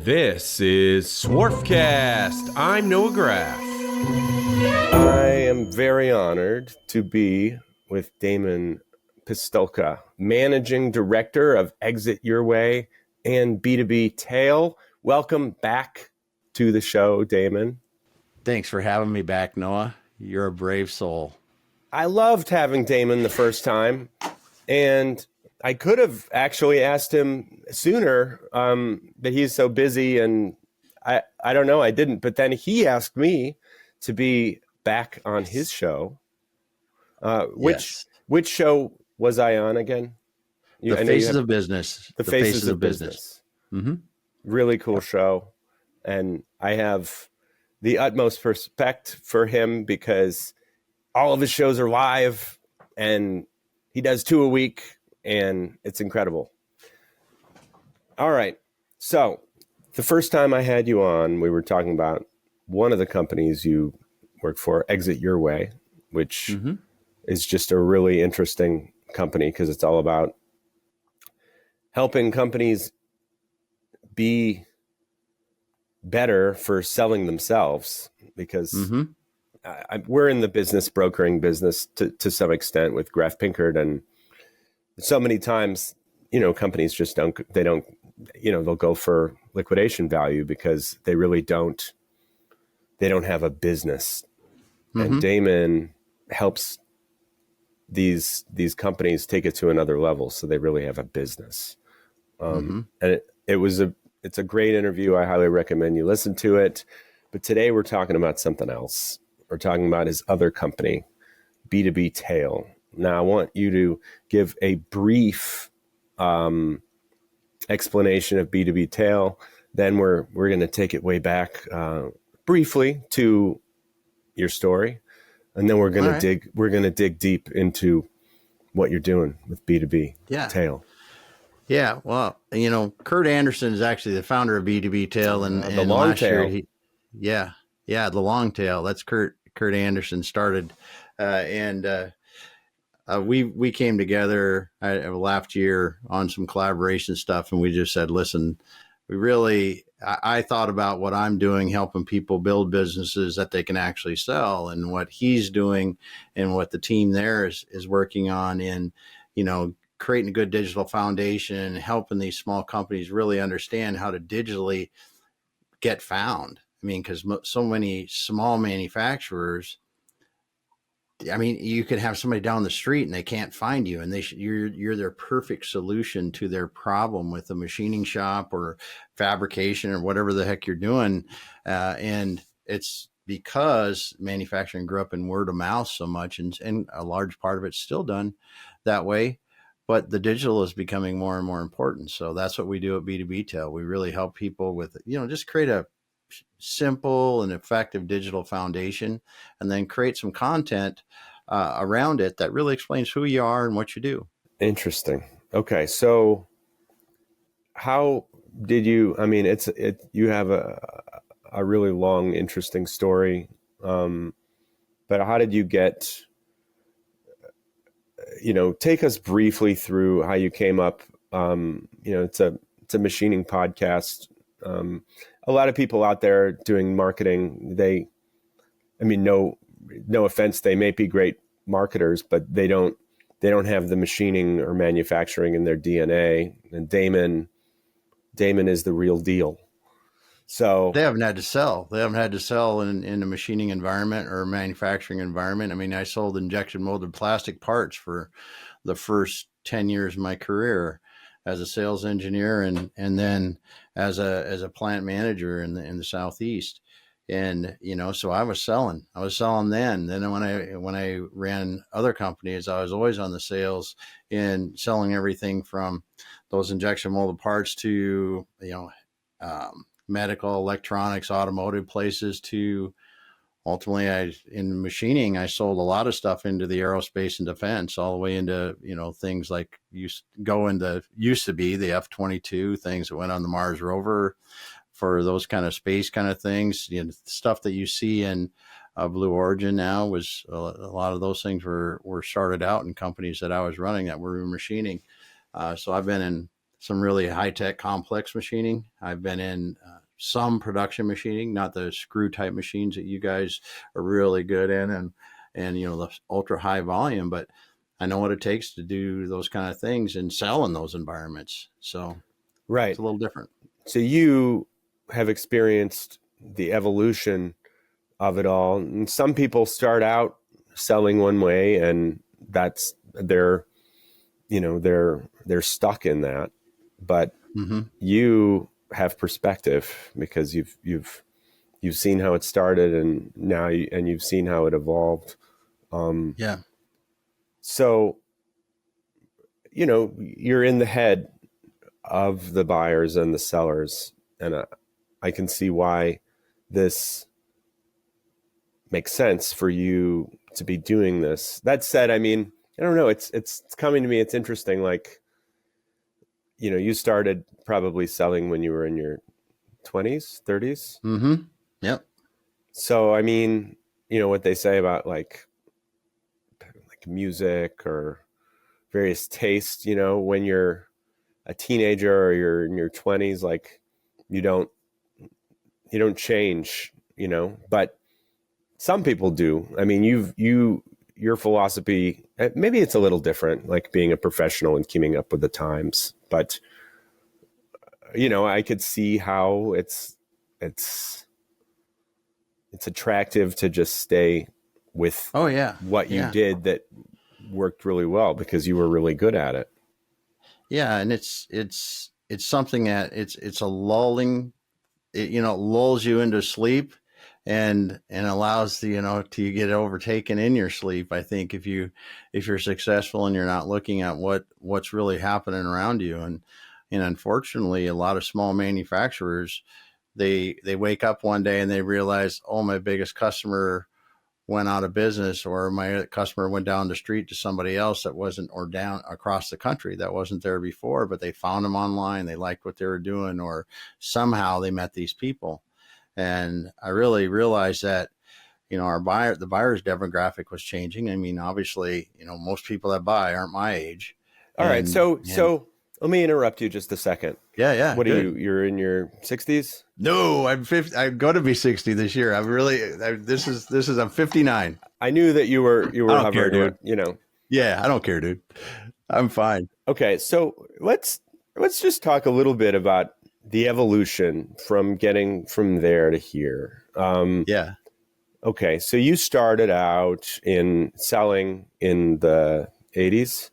This is Swarfcast. I'm Noah Graff. I am very honored to be with Damon Pistulka, Managing Director of Exit Your Way and B2B Tail. Welcome back to the show, Damon. Thanks for having me back, Noah. You're a brave soul. I loved having Damon the first time, and I could have actually asked him sooner, but he's so busy, and I don't know, I didn't. But then he asked me to be back on his show. Which show was I on again? The Faces of Business. The Faces of Business. Mm-hmm. Really cool show. And I have the utmost respect for him because all of his shows are live and he does 2 a week. And it's incredible. All right. So the first time I had you on, we were talking about one of the companies you work for, Exit Your Way, which is just a really interesting company because it's all about helping companies be better for selling themselves because we're in the brokering business to some extent with Graff Pinkard, and so many times, companies just they'll go for liquidation value because they really don't have a business. And Damon helps these companies take it to another level so they really have a business. And it's a great interview. I highly recommend you listen to it. But today we're talking about something else. We're talking about his other company, B2B Tail. Now, I want you to give a brief explanation of B2B Tail. Then we're going to take it way back briefly to your story, and then we're going to dig deep into what you're doing with B2B Tail. Yeah, well, Kurt Anderson is actually the founder of B2B Tail, and the long tail. The long tail. That's Kurt Anderson started, we came together last year on some collaboration stuff, and we just said, listen, I thought about what I'm doing, helping people build businesses that they can actually sell, and what he's doing and what the team there is working on in, creating a good digital foundation, helping these small companies really understand how to digitally get found. I mean, because so many small manufacturers, you could have somebody down the street and they can't find you, and you're their perfect solution to their problem with a machining shop or fabrication or whatever the heck you're doing. And it's because manufacturing grew up in word of mouth so much, and a large part of it's still done that way. But the digital is becoming more and more important. So that's what we do at B2B Tail. We really help people with, just create a simple and effective digital foundation, and then create some content around it that really explains who you are and what you do. Interesting. Okay. So how did you, you have a really long, interesting story. But how did you get, take us briefly through how you came up, it's a machining podcast. A lot of people out there doing marketing, no offense, they may be great marketers, but they don't have the machining or manufacturing in their DNA. And Damon is the real deal. So they haven't had to sell. They haven't had to sell in a machining environment or a manufacturing environment. I sold injection molded plastic parts for the first 10 years of my career as a sales engineer, and then as a plant manager in the Southeast. And, so I was selling then. Then when I ran other companies, I was always on the sales and selling everything from those injection molded parts to, medical, electronics, automotive places, to ultimately in machining, I sold a lot of stuff into the aerospace and defense, all the way into, things like used to be the F-22, things that went on the Mars rover for those kind of space kind of things. Stuff that you see in Blue Origin now was a lot of those things were started out in companies that I was running that were machining. So I've been in some really high-tech complex machining. I've been in some production machining, not the screw type machines that you guys are really good in, and the ultra high volume, but I know what it takes to do those kind of things and sell in those environments. So Right. it's a little different. So you have experienced the evolution of it all. And some people start out selling one way, and that's they're stuck in that. But you have perspective because you've seen how it started, and now you've seen how it evolved. Yeah. So, you're in the head of the buyers and the sellers, and I can see why this makes sense for you to be doing this. That said, I mean, I don't know. It's coming to me. It's interesting. Like, you started probably selling when you were in your 20s, 30s. Mm-hmm. Yep. So, I mean, what they say about like music or various tastes, when you're a teenager or you're in your 20s, like you don't change, but some people do. I mean, your philosophy, maybe it's a little different, like being a professional and keeping up with the times, but I could see how it's attractive to just stay with what you did that worked really well because you were really good at it. Yeah. And it's something that it's a lulling, it lulls you into sleep and allows the, to get overtaken in your sleep. I think if you're successful and you're not looking at what's really happening around you. And unfortunately, a lot of small manufacturers, they wake up one day and they realize, oh, my biggest customer went out of business, or my customer went down the street to somebody else that wasn't, or down across the country that wasn't there before, but they found them online. They liked what they were doing, or somehow they met these people. And I really realized that, the buyer's demographic was changing. I mean, obviously, most people that buy aren't my age. All right. So let me interrupt you just a second. Yeah. What are you? You're in your 60s? No, I'm 50. I'm going to be 60 this year. I'm 59. I knew that you were I don't hovering, care, dude. Yeah, I don't care, dude. I'm fine. Okay, so let's just talk a little bit about the evolution from getting from there to here. Yeah. Okay, so you started out in selling in the 80s?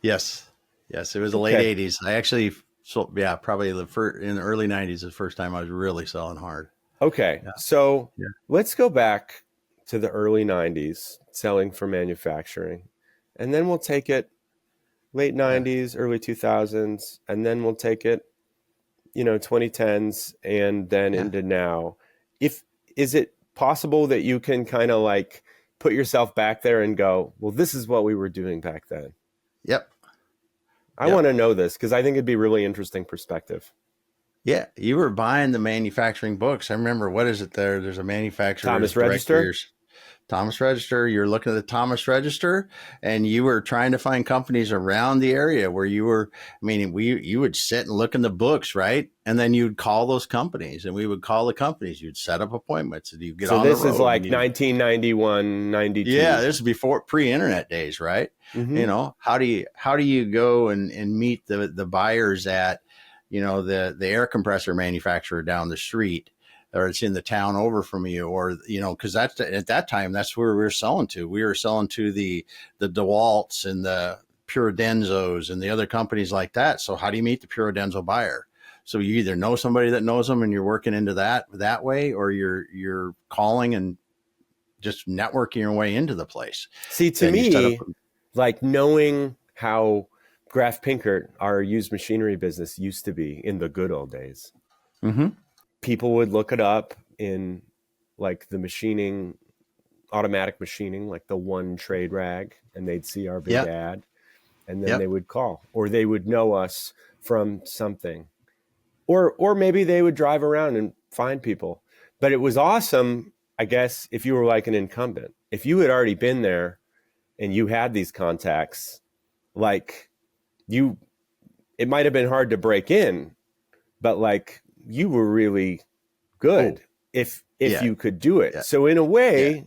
Yes. It was the late 80s. I actually sold, probably in the early 90s, the first time I was really selling hard. Okay, so let's go back to the early 90s, selling for manufacturing, and then we'll take it late 90s, early 2000s, and then we'll take it, 2010s, and then into now. Is it possible that you can kind of like put yourself back there and go, well, this is what we were doing back then? Yep. I want to know this because I think it'd be really interesting perspective. Yeah, you were buying the manufacturing books. I remember, what is it there? There's a manufacturer. Thomas Register? Thomas Register. You're looking at the Thomas Register, and you were trying to find companies around the area where you were. I mean, you would sit and look in the books, right? And then you'd call those companies, and we would call the companies. You'd set up appointments, and you get on the road. So this is like 1991, 92. Yeah, this is before pre-internet days, right? Mm-hmm. How do you go and meet the buyers at, the air compressor manufacturer down the street, or it's in the town over from you, or, because that's at that time, that's where we were selling to. We were selling to the DeWalt's and the Purodenzos and the other companies like that. So how do you meet the Purodenzo buyer? So you either know somebody that knows them and you're working into that way, or you're calling and just networking your way into the place. See, to me, like knowing how Graf Pinkert, our used machinery business, used to be in the good old days. Mm-hmm. People would look it up in like the machining, automatic machining, like the one trade rag, and they'd see our big ad, and then they would call, or they would know us from something, or maybe they would drive around and find people. But it was awesome, I guess, if you were like an incumbent, if you had already been there and you had these contacts, like it might have been hard to break in, but like you were really good if yeah, you could do it. yeah, So in a yeah. way,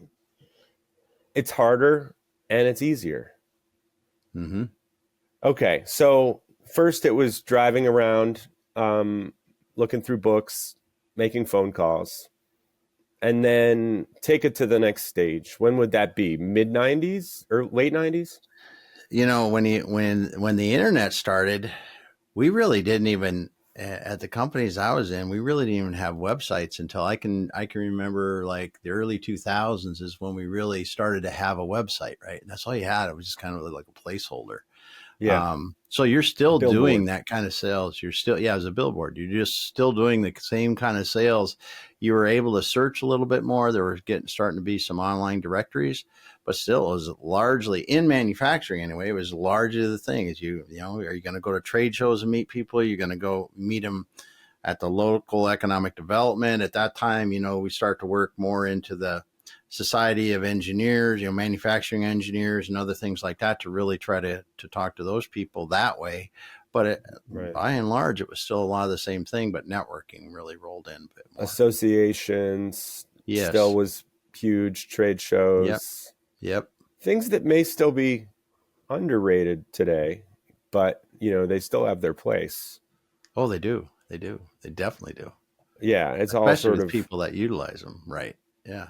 it's harder and it's easier. Mm-hmm. Okay, so first it was driving around, looking through books, making phone calls, and then take it to the next stage. When would that be? Mid 90s or late 90s? You know, when the internet started, we really didn't even at the companies I was in, we really didn't even have websites until I can remember like the early 2000s is when we really started to have a website, right? And that's all you had. It was just kind of like a placeholder. Yeah, So you're still doing billboard. that kind of sales. You're still, as a billboard, you're just still doing the same kind of sales. You were able to search a little bit more. There were starting to be some online directories, but still it was largely in manufacturing anyway. It was largely the thing is are you going to go to trade shows and meet people? You're going to go meet them at the local economic development. At that time, we start to work more into the Society of Engineers, manufacturing engineers and other things like that to really try to talk to those people that way. But Right. by and large, it was still a lot of the same thing, but networking really rolled in a bit more. Associations Yes. still was huge, trade shows. Yep. Things that may still be underrated today, but they still have their place. Oh, they do. They do. They definitely do. Yeah, it's Especially all sort with of people that utilize them, right? Yeah.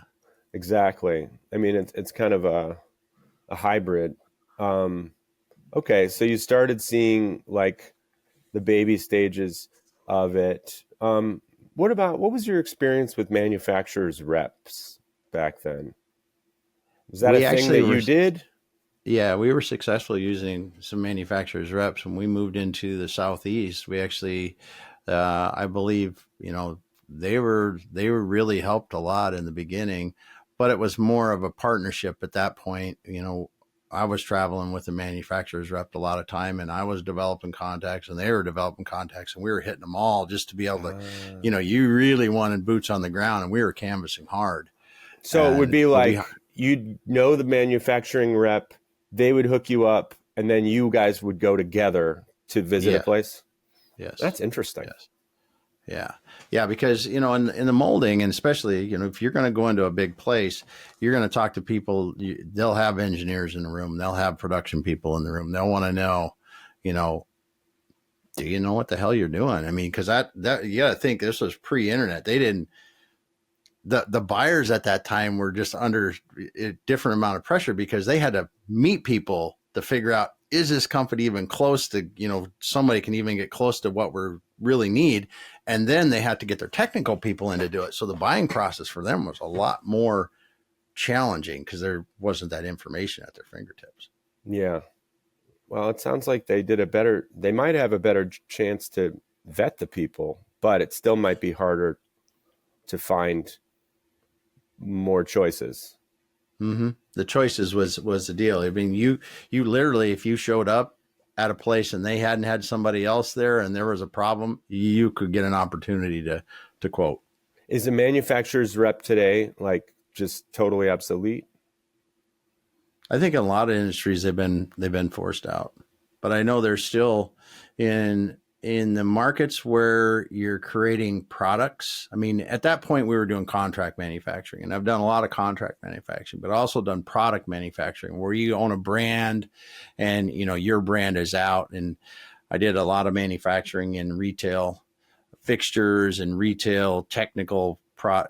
exactly. I mean, it's kind of a hybrid. Okay, so you started seeing like the baby stages of it. What was your experience with manufacturers reps back then? Was that a We thing actually that were, you did? yeah, we were successful using some manufacturers reps when we moved into the Southeast. We actually, I believe, they were really helped a lot in the beginning, but it was more of a partnership at that point. I was traveling with the manufacturers rep a lot of time, and I was developing contacts, and they were developing contacts, and we were hitting them all just to be able to, you really wanted boots on the ground, and we were canvassing hard. So it would be But like you'd know the manufacturing rep, they would hook you up, and then you guys would go together to visit a yeah, place. yes, That's interesting. yes. Yeah, because in the molding, and especially if you're going to go into a big place, you're going to talk to people. They'll have engineers in the room. They'll have production people in the room. They'll want to know, do you know what the hell you're doing? I mean, because that you got to think this was pre-internet. They didn't. The buyers at that time were just under a different amount of pressure because they had to meet people to figure out, is this company even close to, somebody can even get close to what we really need. And then they had to get their technical people in to do it. So the buying process for them was a lot more challenging because there wasn't that information at their fingertips. Yeah. Well, it sounds like they might have a better chance to vet the people, but it still might be harder to find more choices. Mm-hmm. The choices was the deal. I mean, you literally, if you showed up at a place and they hadn't had somebody else there and there was a problem, you could get an opportunity to quote. Is the manufacturer's rep today like just totally obsolete? I think in a lot of industries they've been forced out, but I know they're still in the markets where you're creating products. I mean, at that point we were doing contract manufacturing, and I've done a lot of contract manufacturing, but also done product manufacturing where you own a brand and your brand is out. And I did a lot of manufacturing in retail fixtures and retail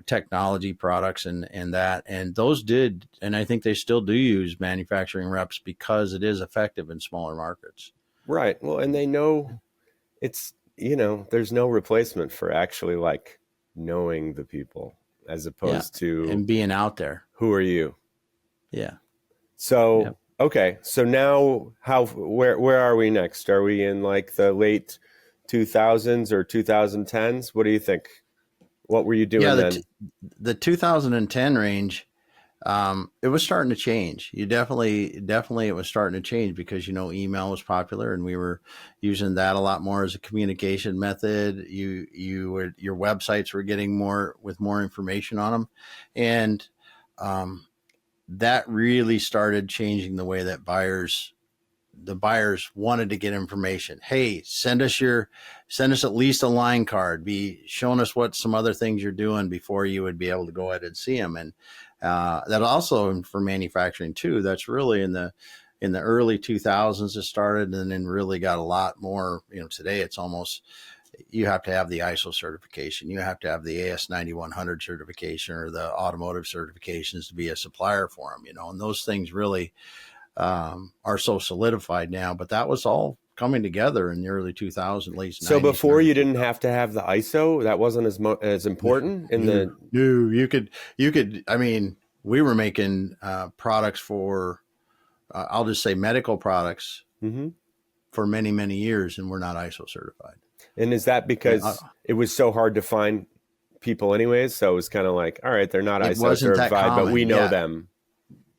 technology products and those did, and I think they still do use manufacturing reps because it is effective in smaller markets. Right. Well, and they know it's, there's no replacement for actually like knowing the people as opposed to and being out there. Who are you? Yeah. So, Yep. Okay. So now where are we next? Are we in like the late 2000s or 2010s? What do you think? What were you doing then? The 2010 range, it was starting to change. You definitely it was starting to change because email was popular and we were using that a lot more as a communication method. Your websites were getting more information on them, and that really started changing the way that buyers the buyers wanted to get information. Hey, send us at least a line card, be showing us what some other things you're doing before you would be able to go ahead and see them. And that also for manufacturing too, that's really in the early 2000s it started, and then really got a lot more, today it's almost, you have to have the ISO certification, you have to have the AS9100 certification or the automotive certifications to be a supplier for them, and those things really are so solidified now, but that was all coming together in the early 2000s, late 90s. So before you didn't have to have the ISO, that wasn't as important in the. No, you could. I mean, we were making products for, I'll just say medical products for many, many years, and we're not ISO certified. And is that because it was so hard to find people anyways? So it was kind of like, all right, they're not ISO certified, but we know them.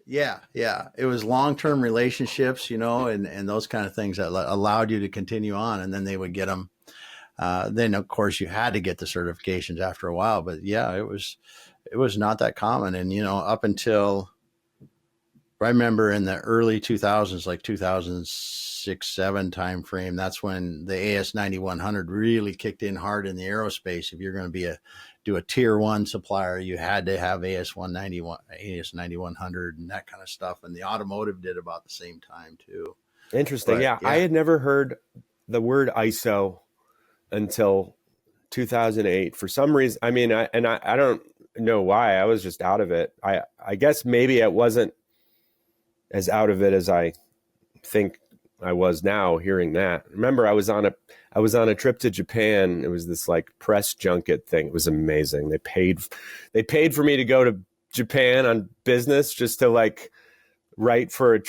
Yeah. It was long-term relationships, and those kind of things that allowed you to continue on, and then they would get them. Then of course you had to get the certifications after a while, but yeah, it was not that common. And, up until I remember in the early 2000s, like 2006-07 time frame, that's when the AS9100 really kicked in hard in the aerospace. If you're going to do a tier 1 supplier, you had to have AS9100 and that kind of stuff. And the automotive did about the same time too. Interesting. But, yeah. I had never heard the word ISO until 2008 for some reason. I mean, I don't know why. I was just out of it. I guess maybe it wasn't as out of it as I think I was now hearing that. Remember, I was on a trip to Japan. It was this like press junket thing. It was amazing. They paid for me to go to Japan on business just to like write for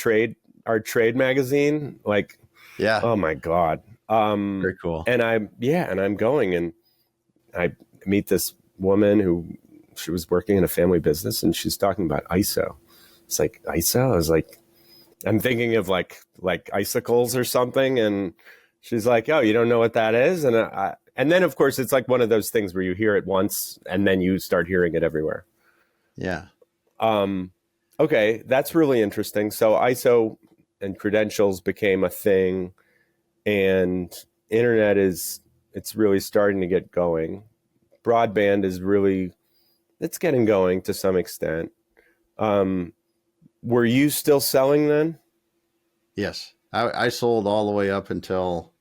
our trade magazine. Like, yeah. Oh my God. Very cool. And I'm going, and I meet this woman who, she was working in a family business, and she's talking about ISO. It's like, ISO? I was like, I'm thinking of like icicles or something. And she's like, oh, you don't know what that is? And then of course it's like one of those things where you hear it once and then you start hearing it everywhere. Yeah. Okay. That's really interesting. So ISO and credentials became a thing, and internet it's really starting to get going. Broadband it's getting going to some extent. Were you still selling then? Yes. I sold all the way up until,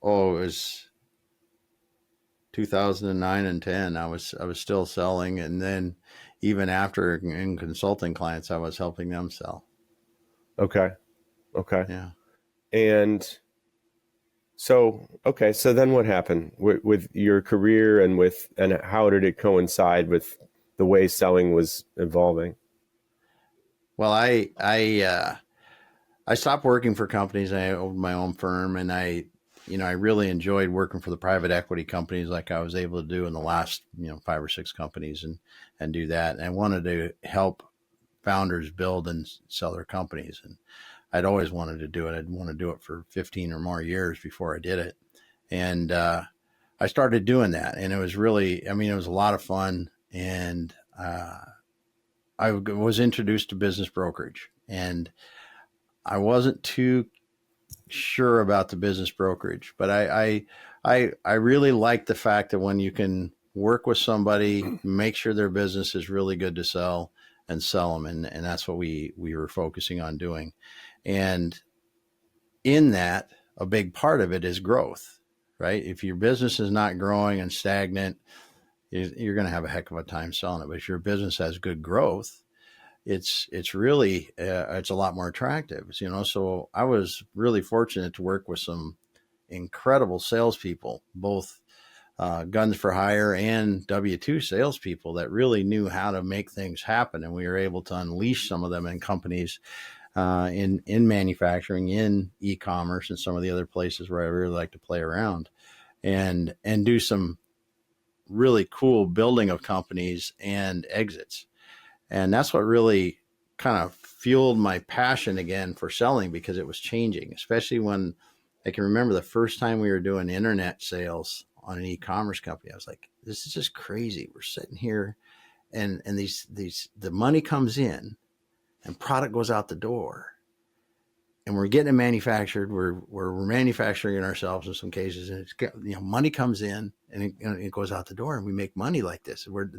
it was 2009 and 10. I was still selling. And then even after in consulting clients, I was helping them sell. Okay. Yeah. And so then what happened with your career and how did it coincide with the way selling was evolving? Well, I stopped working for companies. I owned my own firm, and I really enjoyed working for the private equity companies like I was able to do in the last, 5 or 6 companies and do that. And I wanted to help founders build and sell their companies. And I'd always wanted to do it. I'd want to do it for 15 or more years before I did it. And I started doing that, and it was really, it was a lot of fun. And I was introduced to business brokerage, and I wasn't too sure about the business brokerage, but I really like the fact that when you can work with somebody, make sure their business is really good to sell and sell them. And that's what we were focusing on doing. And in that, a big part of it is growth, right? If your business is not growing and stagnant, you're going to have a heck of a time selling it. But if your business has good growth, it's really, it's a lot more attractive, So I was really fortunate to work with some incredible salespeople, both guns for hire and W-2 salespeople that really knew how to make things happen. And we were able to unleash some of them in companies, in manufacturing, in e-commerce, and some of the other places where I really like to play around and do some really cool building of companies and exits. And that's what really kind of fueled my passion again for selling, because it was changing, especially when I can remember the first time we were doing internet sales on an e-commerce company. I was like, this is just crazy. We're sitting here and the money comes in and product goes out the door. and we're getting it manufactured. We're manufacturing it ourselves in some cases, and it's, you know, money comes in and it goes out the door, and we make money like this. We're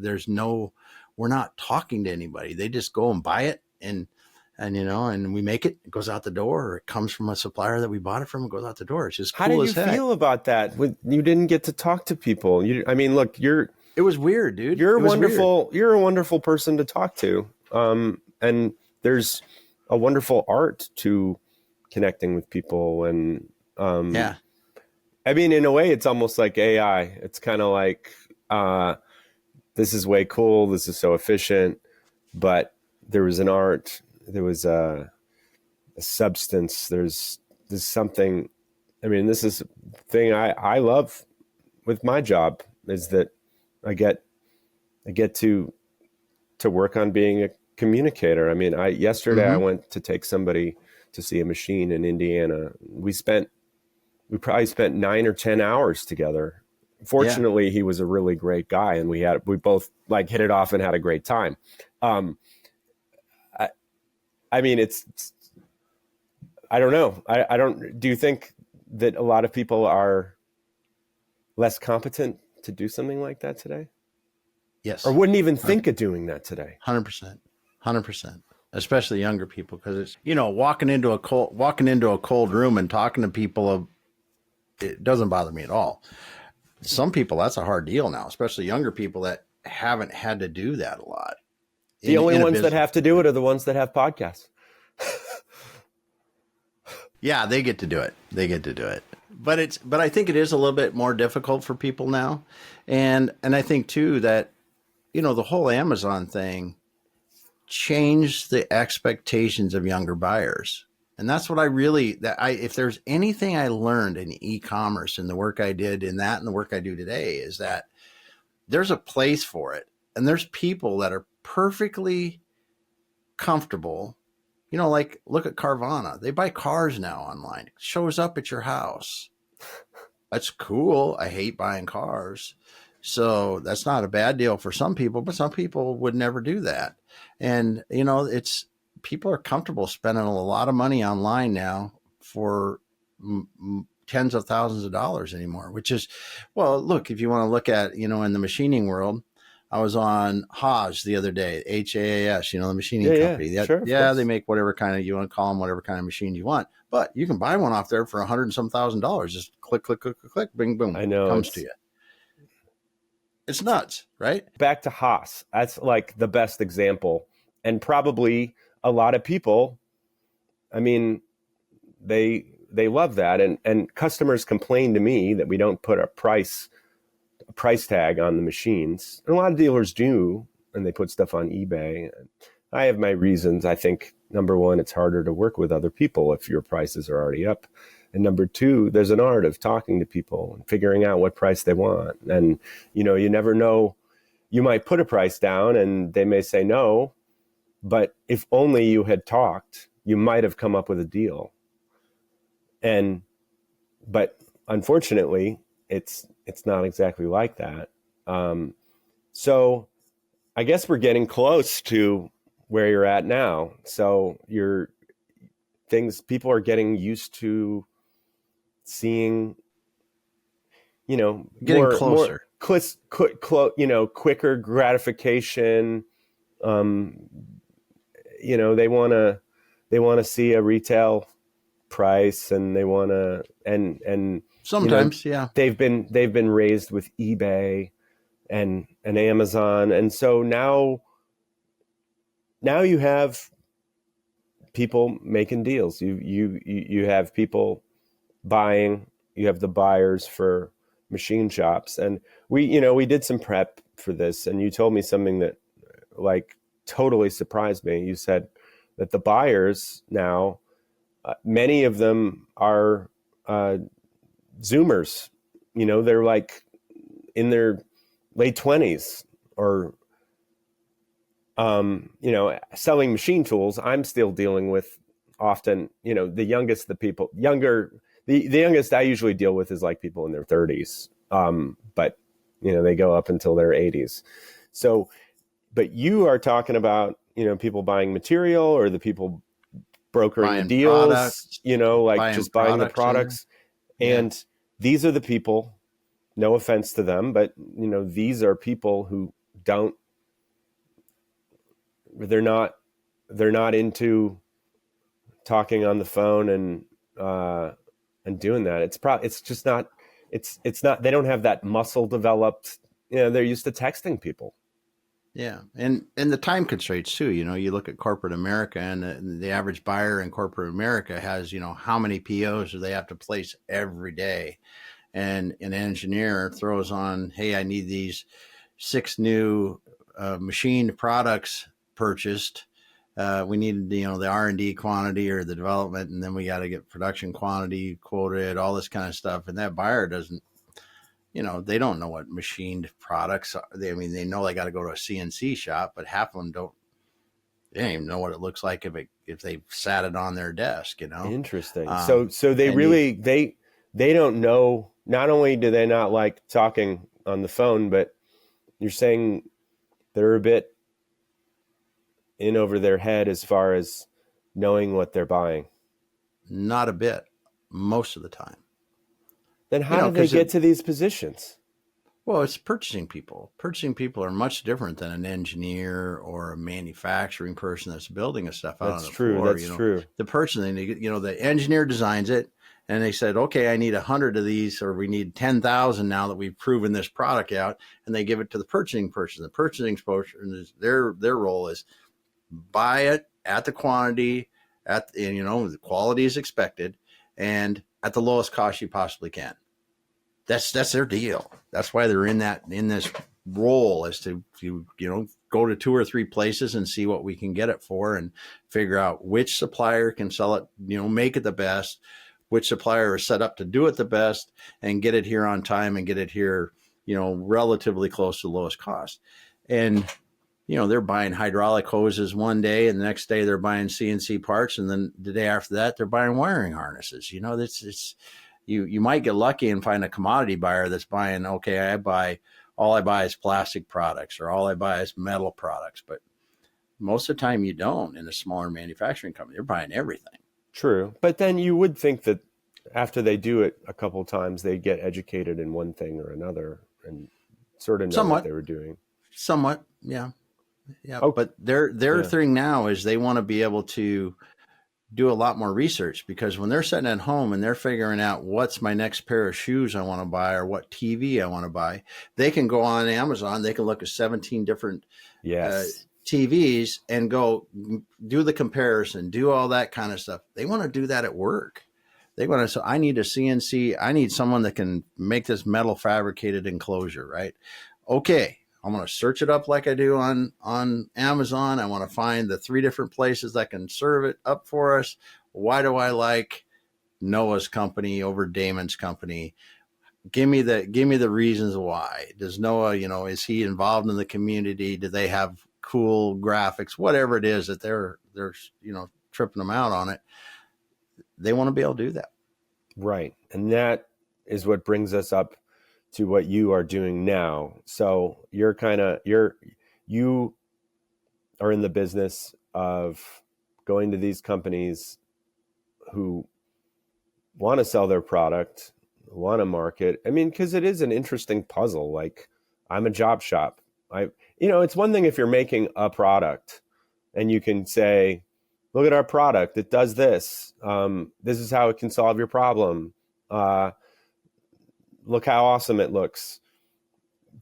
not talking to anybody. They just go and buy it, and you know, and we make it. It goes out the door, or it comes from a supplier that we bought it from. It goes out the door. It's just cool as heck. How did you feel about that? You didn't get to talk to people. I mean, look, it was weird, dude. You're wonderful. You're a wonderful person to talk to. And there's a wonderful art to connecting with people. And yeah, I mean, in a way, it's almost like AI. It's kind of like, this is way cool. This is so efficient. But there was an art. There was a substance. There's something. I mean, this is the thing I love with my job, is that I get to work on being a communicator. I mean, yesterday I went to take somebody to see a machine in Indiana. We probably spent 9 or 10 hours together. Fortunately, he was a really great guy, and we both like hit it off and had a great time. I mean, I don't know. Do you think that a lot of people are less competent to do something like that today? Yes. Or wouldn't even think of doing that today? 100%. Especially younger people, because it's, you know, walking into a cold room and talking to people, it doesn't bother me at all. Some people, that's a hard deal now, especially younger people that haven't had to do that a lot. The only ones that have to do it are the ones that have podcasts. Yeah, they get to do it. But I think it is a little bit more difficult for people now. And I think too that, you know, the whole Amazon thing changed the expectations of younger buyers. And that's what if there's anything I learned in e-commerce and the work I did in that and the work I do today, is that there's a place for it. And there's people that are perfectly comfortable. You know, like, look at Carvana. They buy cars now online. It shows up at your house. That's cool. I hate buying cars. So that's not a bad deal for some people, but some people would never do that. And, you know, people are comfortable spending a lot of money online now for tens of thousands of dollars anymore, which is, well, look, if you want to look at, you know, in the machining world, I was on Haas the other day, HAAS, you know, the machining company. Sure, they make whatever kind of, you want to call them, whatever kind of machine you want, but you can buy one off there for $100 and some $1,000. Just click, bing, boom. I know. It comes to you. It's nuts, right? Back to Haas. That's like the best example. And probably a lot of people, I mean, they love that. And customers complain to me that we don't put a price tag on the machines. And a lot of dealers do, and they put stuff on eBay. I have my reasons. I think, number one, it's harder to work with other people if your prices are already up. And number two, there's an art of talking to people and figuring out what price they want. And, you know, you never know. You might put a price down and they may say no, but if only you had talked, you might have come up with a deal. But unfortunately, it's not exactly like that. So I guess we're getting close to where you're at now. So people are getting used to seeing, you know, getting closer, quicker gratification. You know, they want to see a retail price, and they want to, and sometimes, you know, they've been raised with eBay and Amazon. And so now you have people making deals. You have people buying, you have the buyers for machine shops. And we did some prep for this, and you told me something that like totally surprised me. You said that the buyers now, many of them are Zoomers. You know, they're like in their late 20s or, you know, selling machine tools. I'm still dealing with often, you know, the youngest I usually deal with is like people in their 30s. But, you know, they go up until their 80s. So, but you are talking about, you know, people buying material, or the people brokering the Buying deals, products, like just buying the in there. products. Yeah. And these are the people, no offense to them, but these are people who they're not into talking on the phone and doing that. It's just not, it's not, they don't have that muscle developed. They're used to texting people. Yeah. And the time constraints too, you look at corporate America, and the average buyer in corporate America has, how many POs do they have to place every day? And an engineer throws on, hey, I need these 6 new machined products purchased. We need, the R&D quantity or the development, and then we got to get production quantity quoted, all this kind of stuff. And that buyer doesn't, they don't know what machined products are. They know they got to go to a CNC shop, but half of them they don't even know what it looks like if they sat it on their desk, Interesting. So they really, they don't know. Not only do they not like talking on the phone, but you're saying they're a bit in over their head as far as knowing what they're buying. Not a bit, most of the time. Then how do they get to these positions? Well, it's purchasing people. Purchasing people are much different than an engineer or a manufacturing person that's building a stuff out on the floor. That's true. The person, the engineer designs it, and they said, okay, I need 100 of these, or we need 10,000 now that we've proven this product out, and they give it to the purchasing person. The purchasing person, their role is buy it at the quantity, the quality is expected, and at the lowest cost you possibly can. That's their deal. That's why they're in this role, is to go to 2 or 3 places and see what we can get it for, and figure out which supplier can sell it, make it the best, which supplier is set up to do it the best, and get it here on time and get it here, relatively close to the lowest cost. And they're buying hydraulic hoses one day, and the next day they're buying CNC parts, and then the day after that they're buying wiring harnesses. You might get lucky and find a commodity buyer that's buying, okay, all I buy is plastic products, or all I buy is metal products. But most of the time you don't. In a smaller manufacturing company, they're buying everything. True. But then you would think that after they do it a couple of times, they get educated in one thing or another and sort of know what they were doing. Somewhat. Yeah. Yeah. Oh, but their thing now is they want to be able to do a lot more research, because when they're sitting at home and they're figuring out what's my next pair of shoes I want to buy, or what TV I want to buy, they can go on Amazon. They can look at 17 different TVs and go do the comparison, do all that kind of stuff. They want to do that at work. They want to, so I need a CNC. I need someone that can make this metal fabricated enclosure, right? Okay. I'm going to search it up like I do on Amazon. I want to find the 3 different places that can serve it up for us. Why do I like Noah's company over Damon's company? Give me the reasons why. Does Noah, is he involved in the community? Do they have cool graphics? Whatever it is that they're tripping them out on it. They want to be able to do that. Right. And that is what brings us up to what you are doing now. So you are in the business of going to these companies who want to sell their product, want to market. Because it is an interesting puzzle. Like, I'm a job shop. It's one thing if you're making a product and you can say, look at our product, it does this. This is how it can solve your problem. Look how awesome it looks.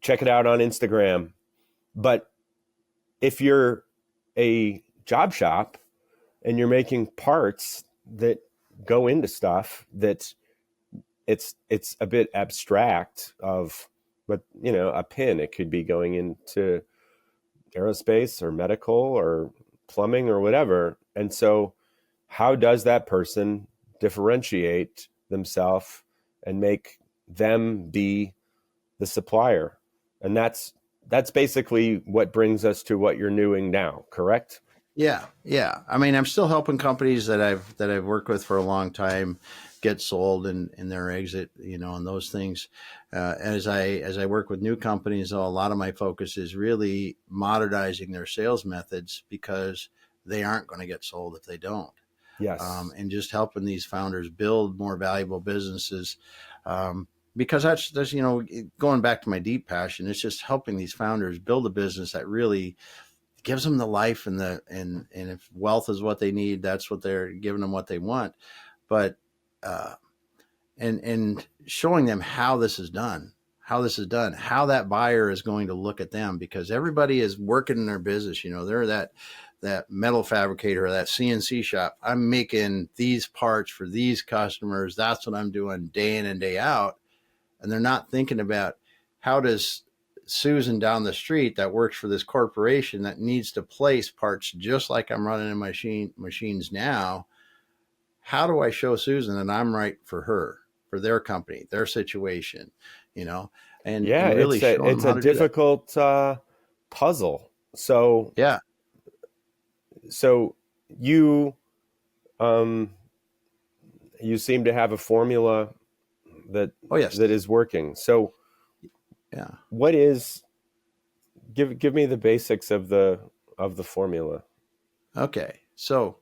Check it out on Instagram. But if you're a job shop and you're making parts that go into stuff that it's a bit abstract of, but a pin, it could be going into aerospace or medical or plumbing or whatever. And so how does that person differentiate themselves and make them be the supplier? And that's basically what brings us to what you're doing now, correct? Yeah. I'm still helping companies that I've worked with for a long time get sold and their exit, and those things. As I work with new companies, though, a lot of my focus is really modernizing their sales methods, because they aren't going to get sold if they don't. Yes. and just helping these founders build more valuable businesses. Because that's, you know, going back to my deep passion, it's just helping these founders build a business that really gives them the life and if wealth is what they need, that's what they're giving them what they want. But, and showing them how this is done, how that buyer is going to look at them, because everybody is working in their business. You know, they're that metal fabricator or that CNC shop. I'm making these parts for these customers. That's what I'm doing day in and day out. And they're not thinking about, how does Susan down the street that works for this corporation that needs to place parts just like I'm running in machines now, how do I show Susan that I'm right for her, for their company, their situation, you know, and really show them it's how a to do that. difficult puzzle. So Yeah. so you you seem to have a formula that Oh, yes. that is working. So Yeah. what is, give me the basics of the formula. Okay. So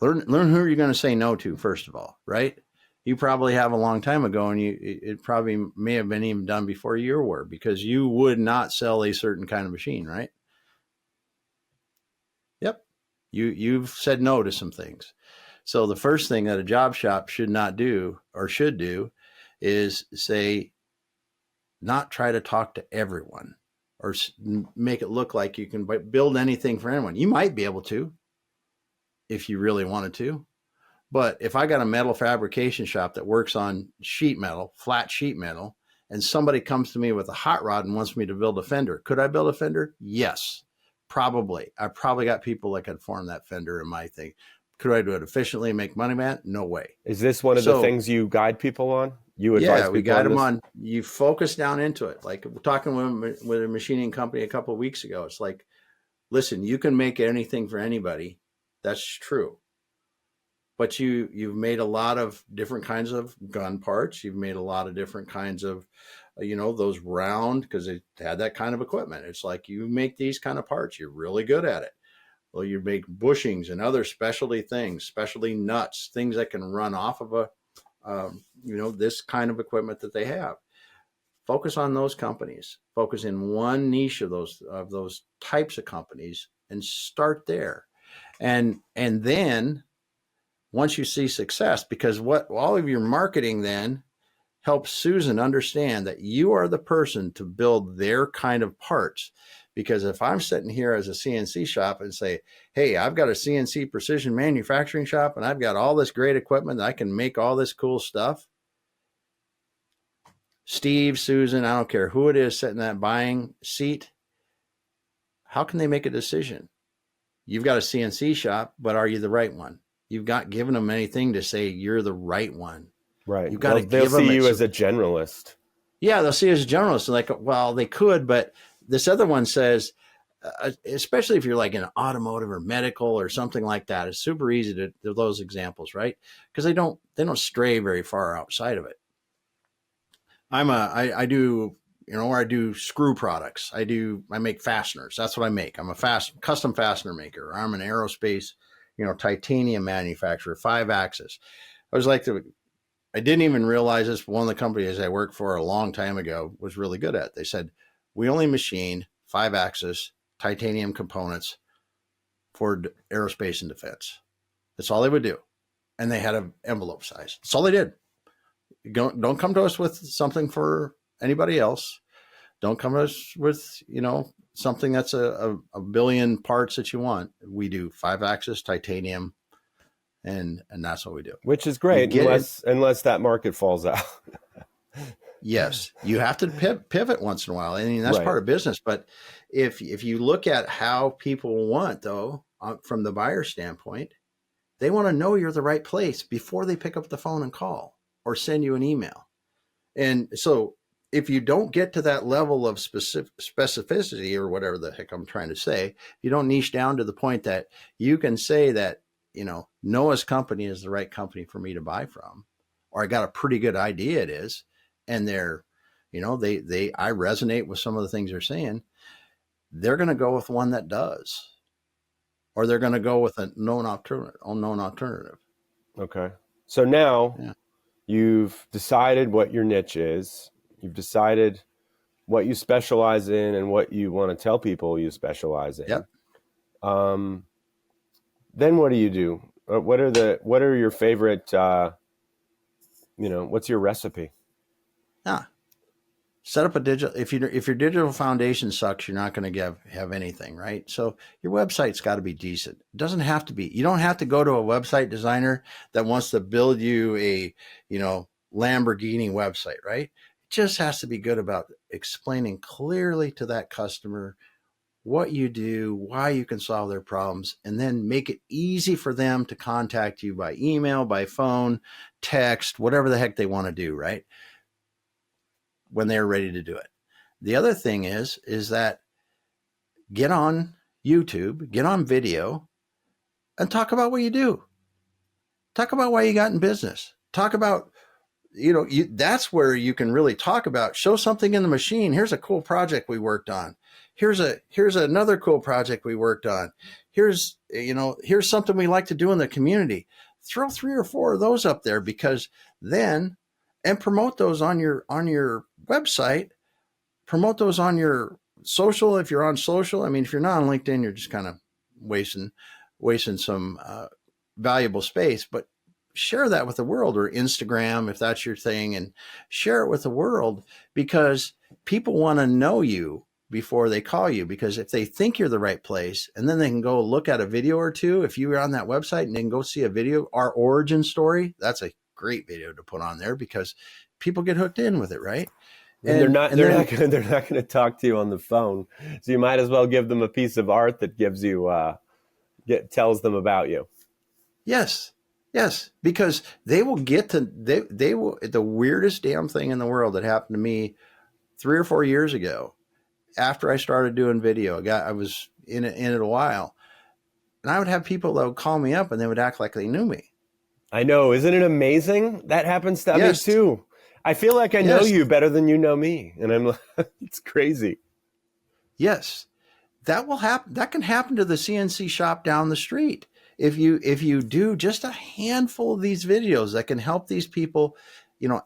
learn who you're going to say no to, first of all, right? You probably have a long time ago, and it probably may have been even done before you were, because you would not sell a certain kind of machine, right? Yep. You've said no to some things. So the first thing that a job shop should not do, or should do, is say, not try to talk to everyone or make it look like you can build anything for anyone. You might be able to, if you really wanted to. But if I got a metal fabrication shop that works on sheet metal, flat sheet metal, and somebody comes to me with a hot rod and wants me to build a fender, could I build a fender? Yes, probably. I probably got people that could form that fender in my thing. Could I do it efficiently and make money, man? No way. Is this one of the things you guide people on? You advise people we guide on them this? on. You focus down into it. Like, we're talking with a machining company a couple of weeks ago. It's like, listen, you can make anything for anybody. That's true. But you've made a lot of different kinds of gun parts. You've made a lot of different kinds of, those round, because it had that kind of equipment. It's like, you make these kind of parts. You're really good at it. Well, you make bushings and other specialty things, specialty nuts, things that can run off of this kind of equipment that they have. Focus on those companies. Focus in one niche of those types of companies and start there. And then once you see success, because what all of your marketing then helps Susan understand that you are the person to build their kind of parts. Because if I'm sitting here as a CNC shop and say, hey, I've got a CNC precision manufacturing shop and I've got all this great equipment that I can make all this cool stuff. Steve, Susan, I don't care who it is sitting in that buying seat, how can they make a decision? You've got a CNC shop, but are you the right one? You've got given them anything to say you're the right one. Right. You've got to they'll give them see you as a generalist. Yeah, they'll see you as a generalist. Like, well, they could, but this other one says, especially if you're like in automotive or medical or something like that, it's super easy to do those examples, right? Because they don't stray very far outside of it. I do screw products. I make fasteners. That's what I make. I'm a custom fastener maker. I'm an aerospace, titanium manufacturer, 5-axis. I didn't even realize this. One of the companies I worked for a long time ago was really good at. They said, we only machine 5-axis titanium components for aerospace and defense. That's all they would do. And they had an envelope size. That's all they did. Don't come to us with something for anybody else. Don't come to us with, something that's a billion parts that you want. We do 5-axis titanium, and that's what we do. Which is great, unless that market falls out. Yes, you have to pivot once in a while. I mean, that's right. part of business. But if you look at how people want, though, from the buyer standpoint, they want to know you're the right place before they pick up the phone and call or send you an email. And so if you don't get to that level of specificity or whatever the heck I'm trying to say, you don't niche down to the point that you can say that, Noah's company is the right company for me to buy from, or I got a pretty good idea it is. And they're, I resonate with some of the things they're saying. They're going to go with one that does, or they're going to go with a unknown alternative. Okay. So now Yeah. you've decided what your niche is. You've decided what you specialize in and what you want to tell people you specialize in. Yep. Then what do you do? What are your favorite, what's your recipe? Yeah. Set up a digital. If your digital foundation sucks, you're not going to have anything, right? So your website's got to be decent. It doesn't have to be. You don't have to go to a website designer that wants to build you a, Lamborghini website, right? It just has to be good about explaining clearly to that customer what you do, why you can solve their problems, and then make it easy for them to contact you by email, by phone, text, whatever the heck they want to do, right? When they're ready to do it. The other thing is that get on YouTube, get on video, and talk about what you do. Talk about why you got in business. Talk about, that's where you can really talk about, show something in the machine. Here's a cool project we worked on. Here's another cool project we worked on. Here's something we like to do in the community. Throw 3 or 4 of those up there, because then, and promote those on your website, promote those on your social. If you're on social, I mean, if you're not on LinkedIn, you're just kind of wasting some valuable space, but share that with the world, or Instagram, if that's your thing, and share it with the world, because people want to know you before they call you. Because if they think you're the right place, and then they can go look at a video or two, if you were on that website and they can go see a video, our origin story, that's a great video to put on there, because people get hooked in with it, right? And they're not going to talk to you on the phone, so you might as well give them a piece of art that gives you tells them about you. Yes, because they will get to they will. The weirdest damn thing in the world that happened to me 3 or 4 years ago, after I started doing video. I was in it a while, and I would have people that would call me up and they would act like they knew me. I know, isn't it amazing? That happens to me too. I feel like I know you better than you know me, and I'm like, it's crazy. Yes, that will happen. That can happen to the CNC shop down the street. If you do just a handful of these videos that can help these people,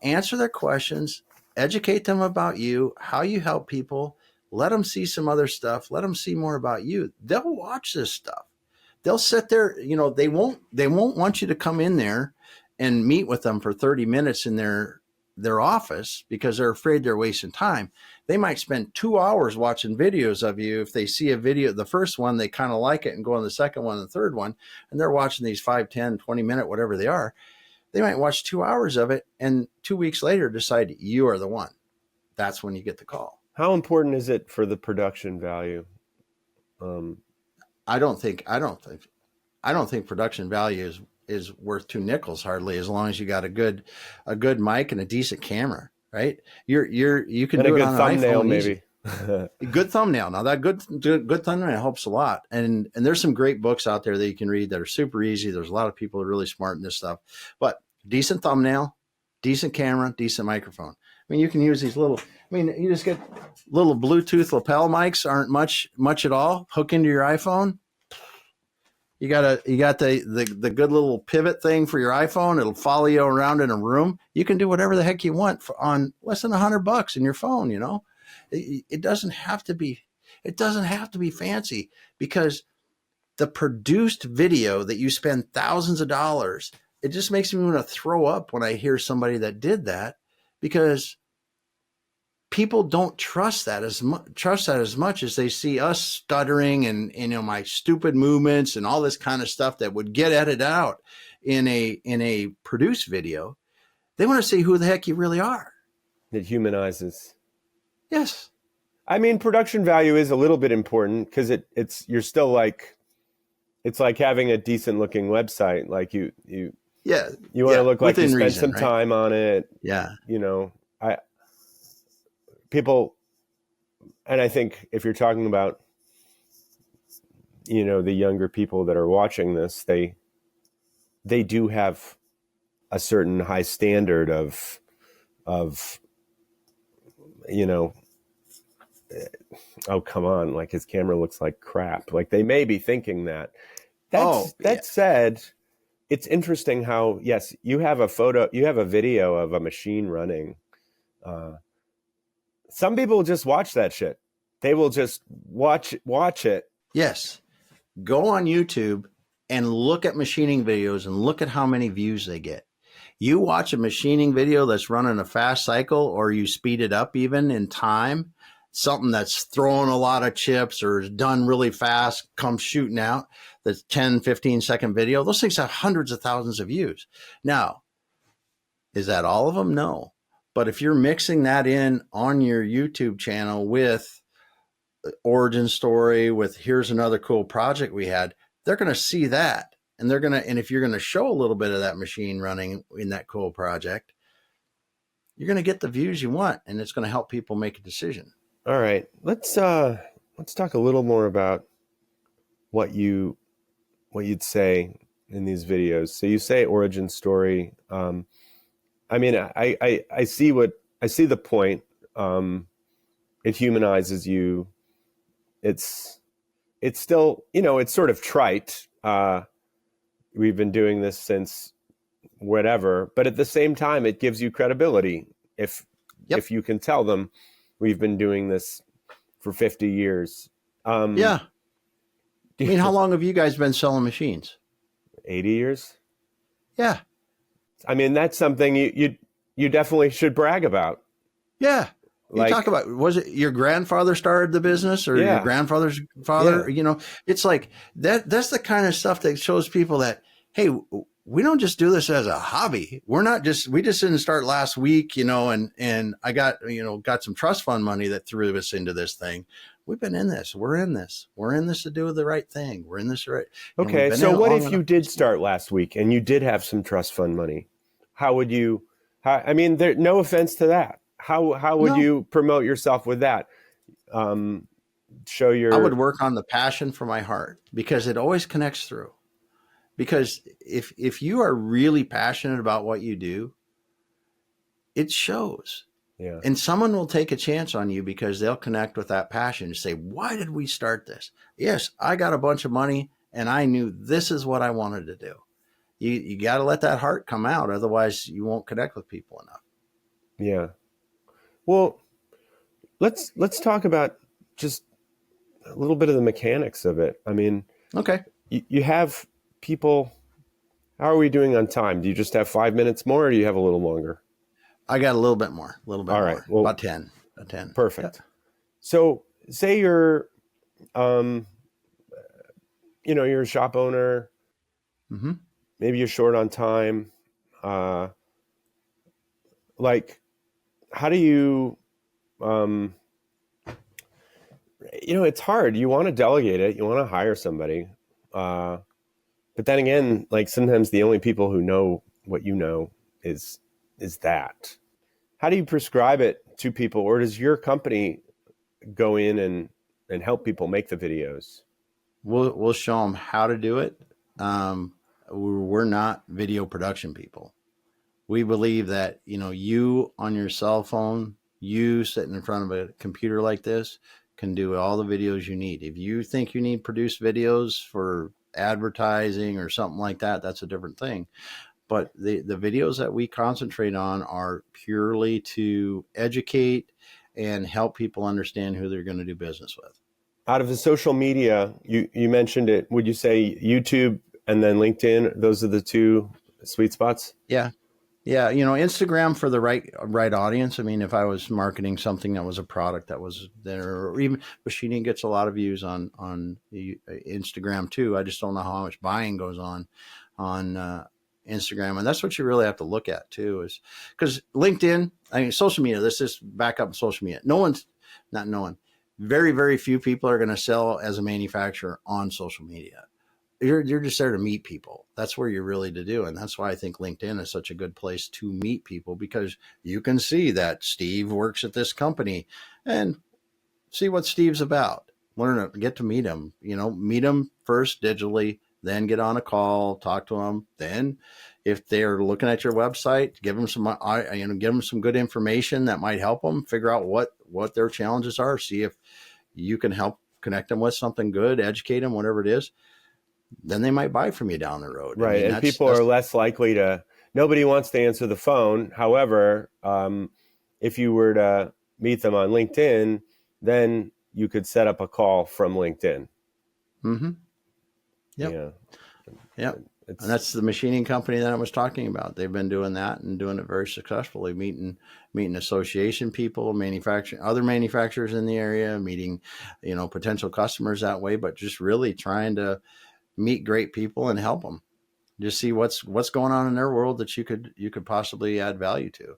answer their questions, educate them about you, how you help people, let them see some other stuff, let them see more about you. They'll watch this stuff. They'll sit there, they won't want you to come in there and meet with them for 30 minutes in their office, because they're afraid they're wasting time. They might spend 2 hours watching videos of you. If they see a video, the first one, they kind of like it and go on the second one and the third one, and they're watching these 5, 10, 20 minute, whatever they are. They might watch 2 hours of it, and 2 weeks later decide you are the one. That's when you get the call. How important is it for the production value? I don't think production value is worth 2 nickels hardly, as long as you got a good mic and a decent camera, right? You can and do a it good on thumbnail, an iPhone, maybe. A good thumbnail. Now that good thumbnail helps a lot. And there's some great books out there that you can read that are super easy. There's a lot of people who are really smart in this stuff, but decent thumbnail, decent camera, decent microphone. I mean, you can use these little, you just get little Bluetooth lapel mics, aren't much at all. Hook into your iPhone. You got the good little pivot thing for your iPhone. It'll follow you around in a room. You can do whatever the heck you want on less than $100 in your phone. It doesn't have to be fancy, because the produced video that you spend thousands of dollars, it just makes me want to throw up when I hear somebody that did that, because people don't trust that as much as they see us stuttering and my stupid movements and all this kind of stuff that would get edited out in a produced video. They want to see who the heck you really are. It humanizes. Yes. I mean, production value is a little bit important, because you're still like, it's like having a decent looking website. Like you want to look like you spent some time on it. Yeah. People, and I think if you're talking about, the younger people that are watching this, they do have a certain high standard of oh, come on, like his camera looks like crap. Like they may be thinking that. That said, it's interesting how, yes, you have a video of a machine running. Some people will just watch that shit. They will just watch it. Yes. Go on YouTube and look at machining videos and look at how many views they get. You watch a machining video that's running a fast cycle, or you speed it up even in time, something that's throwing a lot of chips or is done really fast, comes shooting out, the 10, 15-second video, those things have hundreds of thousands of views. Now, is that all of them? No. But if you're mixing that in on your YouTube channel with origin story, with here's another cool project we had, they're going to see that. And and if you're going to show a little bit of that machine running in that cool project, you're going to get the views you want, and it's going to help people make a decision. All right. Let's talk a little more about what you'd say in these videos. So you say origin story. I mean, I see the point. It humanizes you. It's still, it's sort of trite. We've been doing this since whatever, but at the same time, it gives you credibility. If you can tell them we've been doing this for 50 years. Yeah. I mean, how long have you guys been selling machines? 80 years. Yeah. I mean, that's something you definitely should brag about. Yeah. You talk about, was it your grandfather started the business, or your grandfather's father? Yeah. It's like that's the kind of stuff that shows people that, hey, we don't just do this as a hobby. We just didn't start last week, and I got some trust fund money that threw us into this thing. We've been in this. We're in this to do the right thing. We're in this right. Okay. So what if you did start last week and you did have some trust fund money? How would you, I mean, no offense to that. How would you promote yourself with that? I would work on the passion for my heart, because it always connects through. Because if you are really passionate about what you do, it shows. Yeah. And someone will take a chance on you because they'll connect with that passion and say, why did we start this? Yes, I got a bunch of money and I knew this is what I wanted to do. You got to let that heart come out. Otherwise you won't connect with people enough. Yeah. Well, let's talk about just a little bit of the mechanics of it. I mean, okay. You have people. How are we doing on time? Do you just have 5 minutes more, or do you have a little longer? I got a little bit more. All right. More. Well, about 10. 10. Perfect. Yep. So say you're, you're a shop owner. Mm-hmm. Maybe you're short on time. How do you, it's hard. You want to delegate it. You want to hire somebody. But then again, like sometimes the only people who know what you know is that. How do you prescribe it to people, or does your company go in and help people make the videos? We'll show them how to do it. We're not video production people. We believe that, you on your cell phone, you sitting in front of a computer like this can do all the videos you need. If you think you need produced videos for advertising or something like that, that's a different thing. But the videos that we concentrate on are purely to educate and help people understand who they're going to do business with. Out of the social media, you mentioned it. Would you say YouTube and then LinkedIn, those are the two sweet spots? Yeah. Yeah, Instagram for the right audience. I mean, if I was marketing something that was a product that was there, or even machining gets a lot of views on the Instagram too. I just don't know how much buying goes on Instagram, and that's what you really have to look at too. Is because LinkedIn, I mean, social media. Let's just back up social media. Very, very few people are going to sell as a manufacturer on social media. You're just there to meet people. That's where you're really to do. And that's why I think LinkedIn is such a good place to meet people, because you can see that Steve works at this company and see what Steve's about. Get to meet him, meet him first digitally, then get on a call, talk to them. Then if they're looking at your website, give them some good information that might help them figure out what their challenges are. See if you can help connect them with something good, educate them, whatever it is. then they might buy from you down the road. Right. And people are less likely to, nobody wants to answer the phone. However, if you were to meet them on LinkedIn, then you could set up a call from LinkedIn. Mm-hmm. Yep. Yeah. Yep. And that's the machining company that I was talking about. They've been doing that and doing it very successfully, meeting association people, other manufacturers in the area, meeting, potential customers that way, but just really trying to meet great people and help them. Just see what's going on in their world that you could possibly add value to.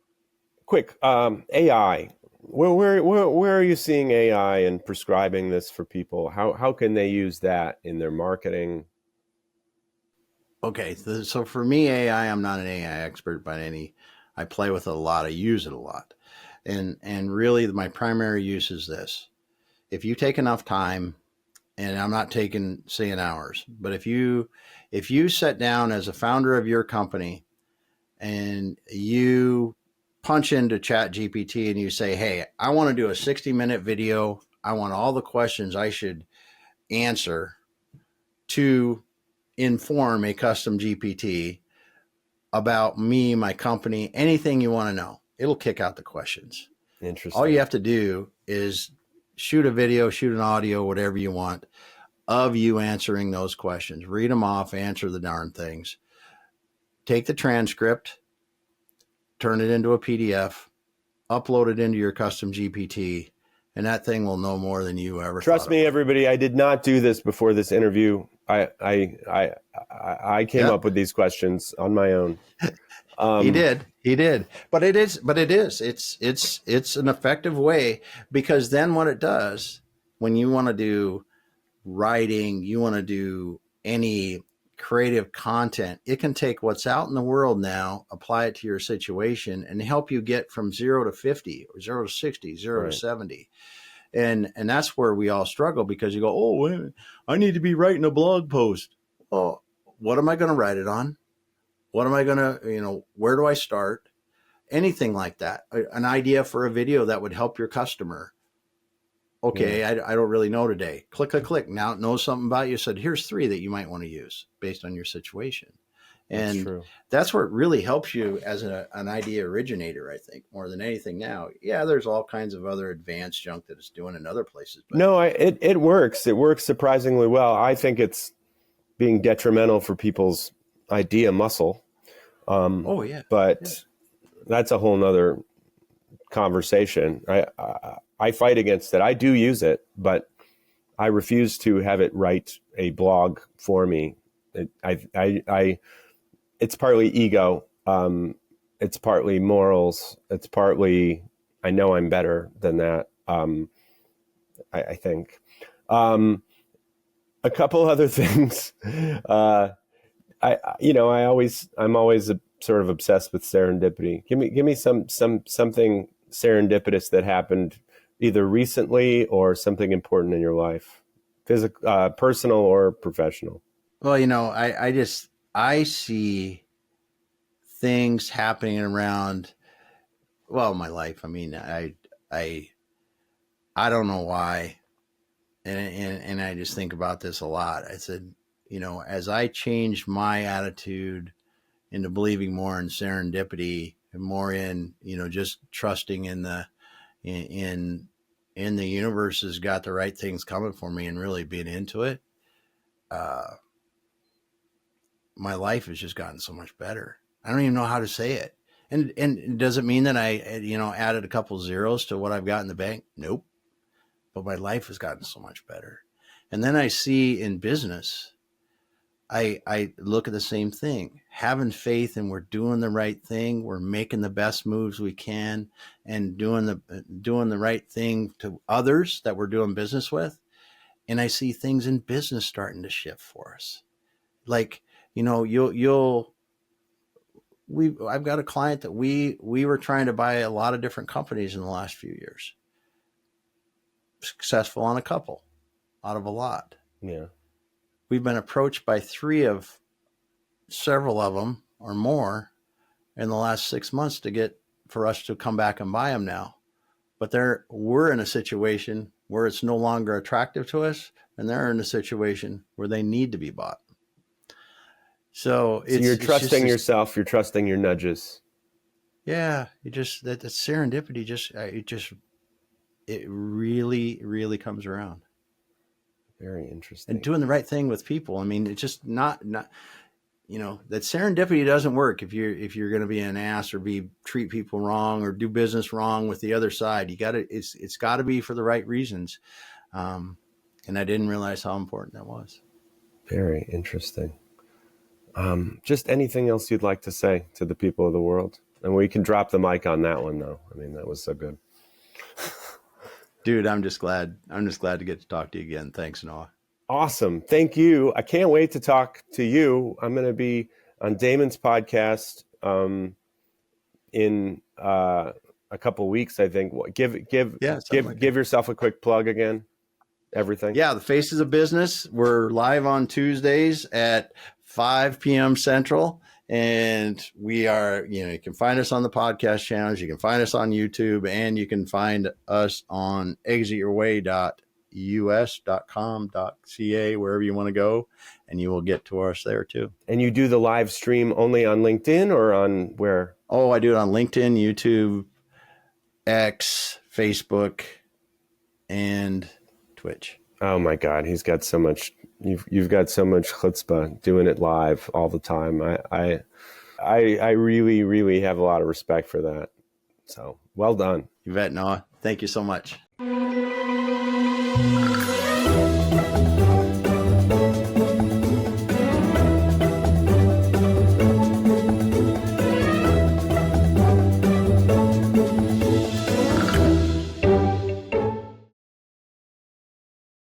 Quick, AI. Where are you seeing AI and prescribing this for people? How can they use that in their marketing? Okay, so for me, AI, I'm not an AI expert by any. I play with it a lot. I use it a lot, and really, my primary use is this: if you take enough time, and I'm not saying hours, but if you sit down as a founder of your company and you punch into Chat GPT and you say, "Hey, I want to do a 60-minute video. I want all the questions I should answer to inform a custom GPT about me, my company, anything you want to know." It'll kick out the questions. Interesting. All you have to do is shoot a video, shoot an audio, whatever you want, of you answering those questions. Read them off, answer the darn things. Take the transcript, turn it into a PDF, upload it into your custom GPT, and that thing will know more than you ever. Trust me, everybody. I did not do this before this interview. I came up with these questions on my own. He did, but it's an effective way, because then what it does, when you want to do writing, you want to do any creative content, it can take what's out in the world now, apply it to your situation, and help you get from 0 to 50 or 0 to 60, 0 to 70. And that's where we all struggle, because you go, "Oh, wait a minute, I need to be writing a blog post." Well, what am I going to write it on? What am I going to, where do I start? Anything like that. An idea for a video that would help your customer. Okay, yeah. I don't really know today. Click. Now it knows something about you. Said, here's 3 that you might want to use based on your situation. And that's where it really helps you as an idea originator, I think, more than anything now. Yeah, there's all kinds of other advanced junk that it's doing in other places. But no, it works. It works surprisingly well. I think it's being detrimental for people's idea muscle. But that's a whole nother conversation. I fight against it. I do use it, but I refuse to have it write a blog for me. It's partly ego. It's partly morals. It's partly, I know I'm better than that. I think. A couple other things. I'm always sort of obsessed with serendipity. Give me something serendipitous that happened either recently or something important in your life, physical, personal or professional. Well, I see things happening around, my life. I mean, I don't know why. And I just think about this a lot. I said, as I changed my attitude into believing more in serendipity and more in, just trusting in the universe has got the right things coming for me and really being into it, my life has just gotten so much better. I don't even know how to say it. And does it mean that I, added a couple zeros to what I've got in the bank? Nope. But my life has gotten so much better. And then I see in business, I look at the same thing, having faith, and we're doing the right thing. We're making the best moves we can and doing the right thing to others that we're doing business with. And I see things in business starting to shift for us. Like, I've got a client that we were trying to buy a lot of different companies in the last few years. Successful on a couple out of a lot. Yeah. We've been approached by 3 of several of them or more in the last 6 months for us to come back and buy them now. But we're in a situation where it's no longer attractive to us, and they're in a situation where they need to be bought. So So you're it's trusting just yourself. You're trusting your nudges. yeah, it just that serendipity it really, really comes around. Very interesting. And doing the right thing with people. I mean, it's just not that serendipity doesn't work if you're going to be an ass or treat people wrong or do business wrong with the other side. It's got to be for the right reasons. And I didn't realize how important that was. Very interesting. Just anything else you'd like to say to the people of the world? And we can drop the mic on that one, though. I mean, that was so good. Dude, I'm just glad to get to talk to you again. Thanks, Noah. Awesome. Thank you. I can't wait to talk to you. I'm going to be on Damon's podcast in a couple of weeks, I think. Give yourself a quick plug again. Everything. Yeah, the Faces of Business. We're live on Tuesdays at 5 p.m. Central. And we are, you can find us on the podcast channels. You can find us on YouTube, and you can find us on exityourway.us.com.ca, wherever you want to go, and you will get to us there too. And you do the live stream only on LinkedIn or on where? Oh, I do it on LinkedIn, YouTube, X, Facebook, and Twitch. Oh my God, he's got so much. You've got so much chutzpah doing it live all the time. I really, really have a lot of respect for that. So well done. You bet, Noah. Thank you so much.